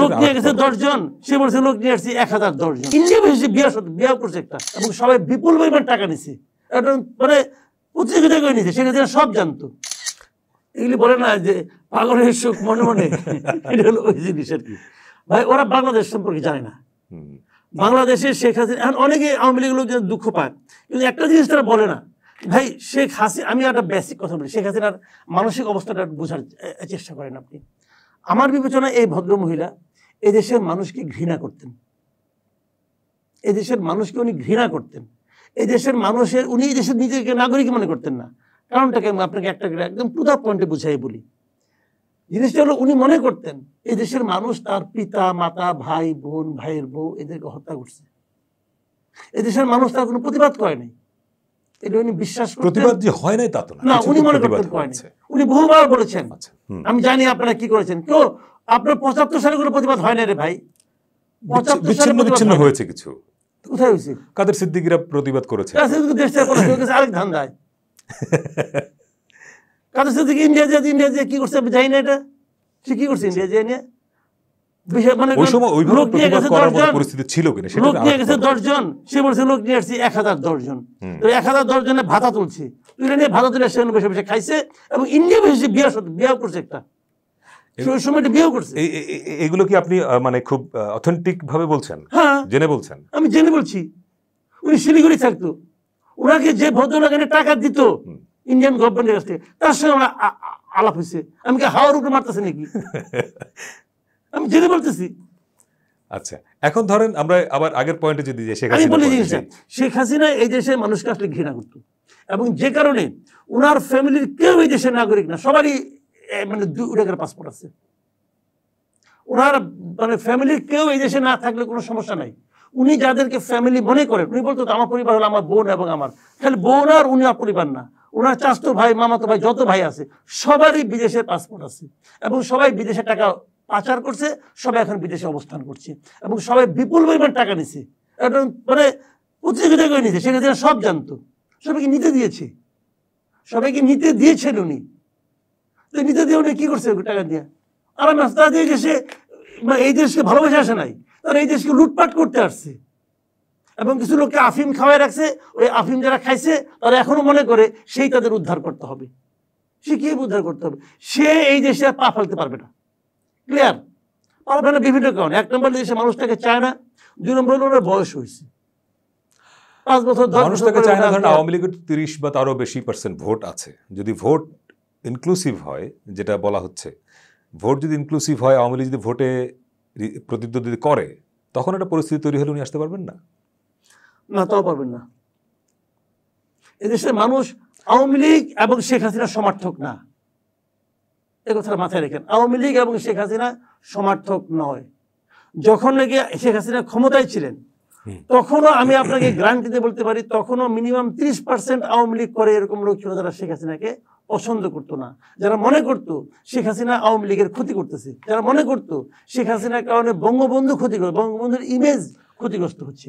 লোক নিয়ে গেছে 10 জন, সে বলছে লোক নিয়ে আসছি 1010 জন। ইন্ডিয়া বেশি বিয়ে করছে একটা, এবং সবাই বিপুল পরিমাণ টাকা নিছে, একটা মানে প্রতিযোগিতা করে নিছে, শেখ হাসিনা সব জানতো। এগুলি বলে না যে পাগলের সুখ মনে মনে, এটা হলো ওই জিনিস আর কি ভাই। ওরা বাংলাদেশ সম্পর্কে জানে না। বাংলাদেশের শেখ হাসিনা, এখন অনেকে আওয়ামী লীগের লোক দুঃখ পায়, কিন্তু একটা জিনিস তারা বলে না ভাই, শেখ হাসিনা, আমি একটা বেসিক কথা বলি, শেখ হাসিনার মানসিক অবস্থাটা বোঝার চেষ্টা করেন আপনি। আমার বিবেচনায় এই ভদ্র মহিলা এই দেশের মানুষকে ঘৃণা করতেন, এই দেশের মানুষকে উনি ঘৃণা করতেন, এই দেশের মানুষের, উনি এই দেশের নিজেকে নাগরিক মনে করতেন না। কারণটাকে আমি আপনাকে একটা একদম টু দ্য পয়েন্টে বুঝাই বলি। জিনিসটা হলো, উনি মনে করতেন এই দেশের মানুষ তার পিতা মাতা ভাই বোন ভাইয়ের বউ এদেরকে হত্যা করছে, এই দেশের মানুষ তার কোনো প্রতিবাদ করে নাই, এটা উনি বিশ্বাস করতেন। প্রতিবাদ যে হয় নাই তা তো না, উনি মনে করতেন করে নাই। উনি বহুবার বলেছেন, আমি জানি আপনারা কি করেছেন, কেউ আপনার 75 সালে কোনো প্রতিবাদ হয় না রে ভাই, 75 সালে বিচ্ছিন্ন হয়েছে কিছু, কোথায় হয়েছে? কাদের সিদ্দিকীরা প্রতিবাদ করেছে, আরেক ধান্দায় কাদের সিদ্দিকী ইন্ডিয়া যে কি করছে আমি জানি না, এটা সে কি করছে ইন্ডিয়া যে নিয়ে, ওই সময় ওইভাবে প্রতিবাদ করার মতো পরিস্থিতি ছিল কিনা সেটা, লোক নিয়ে গেছে 10 জন, সে বলছে লোক নিয়ে আসছি 1010 জন, তো 1010 জনের ভাতা তুলছে, তুলে নিয়ে ভাতা তুলে সে বসে বসে খাইছে, এবং ইন্ডিয়া বেশি বিয়ে করছে একটা, ওই সময় বিয়েও করছে। এগুলো কি আপনি মানে খুব অথেন্টিক ভাবে বলছেন? হ্যাঁ, জেনে বলছেন? আমি জেনে বলছি। উনি শিলিগুড়ি থাকতো, ওনাকে যে ভদ্রলোক টাকা দিত ইন্ডিয়ান গভর্নমেন্টের কাছ থেকে, তার সঙ্গে আমার আলাপ হয়েছে। আমি কি হাওয়ার উপরে মারতেছি নাকি? আমি জেনে বলতেছি। আচ্ছা, এখন ধরেন আমরা আবার আগের পয়েন্টে যদি যাই, আমি বলি জিনিসটা, শেখ হাসিনা এই দেশের মানুষকে আসলে ঘৃণা করতো, এবং যে কারণে ওনার ফ্যামিলির কেউ এই দেশের নাগরিক না, সবারই মানে 2 টাকার পাসপোর্ট আছে। ওনার মানে ফ্যামিলির কেউ এই দেশে না থাকলে কোনো সমস্যা নাই। উনি যাদেরকে ফ্যামিলি মনে করেন, উনি বলতো আমার পরিবার হলো আমার বোন এবং আমার, খালি বোন আর উনি আর পরিবার না, ওনার চাচতো ভাই মামাতো ভাই যত ভাই আছে সবারই বিদেশের পাসপোর্ট আছে, এবং সবাই বিদেশে টাকা পাচার করছে, সবাই এখন বিদেশে অবস্থান করছে, এবং সবাই বিপুল পরিমাণ টাকা নিছে, একটা মানে প্রতিযোগিতা করে নিছে, সেখানে সব জানতো, সবাইকে নিতে দিয়েছে, সবাইকে নিতে দিয়েছেন উনি। তো নিতে দিয়ে উনি কি করছে টাকা দিয়ে? আর তারা এই দেশে, এই দেশকে ভালোবাসে আসে নাই, তারা এই দেশকে লুটপাট করতে আসছে, এবং কিছু লোককে আফিম খাওয়াই রাখছে, ওই আফিম যারা খাইছে তারা এখনো মনে করে সেই তাদের উদ্ধার করতে হবে, সে কি উদ্ধার করতে হবে, সে এই দেশে পা ফেলতে পারবে না, ক্লিয়ার? পারবে না বিভিন্ন কারণে। 1 নম্বর, দেশে মানুষটাকে চায় না, 2 নম্বর হলো ওনার বয়স হয়েছে, 5 বছর 10 বছর মানুষটাকে চায় না। ধরেন আওয়ামী লীগের 30 বা তারও বেশি % ভোট আছে, যদি ভোট ইনক্লুসিভ হয়, যেটা বলা হচ্ছে, ভোট যদি ইনক্লুসিভ হয়, আওয়ামী লীগ যদি ভোটে প্রতিদ্বন্দ্বিতা করে, তখন একটা পরিস্থিতি তৈরি হলে উনি আসতে পারবেন না? না, তাও পারবেন না। এদেশের মানুষ আওয়ামী লীগ এবং শেখ হাসিনার সমর্থক না, এ কথাটা মাথায় রেখেন। আওয়ামী লীগ এবং শেখ হাসিনা সমর্থক নয়। যখন নাকি শেখ হাসিনা ক্ষমতায় ছিলেন, তখনও আমি আপনাকে গ্যারান্টিতে বলতে পারি, তখনও মিনিমাম 30% আওয়ামী লীগ করে এরকম লোক ছিল যারা শেখ হাসিনাকে পছন্দ করতো না, যারা মনে করতো শেখ হাসিনা আওয়ামী লীগের ক্ষতি করতেছে, যারা মনে করতো শেখ হাসিনার কারণে বঙ্গবন্ধু ক্ষতি করে, বঙ্গবন্ধুর ইমেজ ক্ষতিগ্রস্ত হচ্ছে।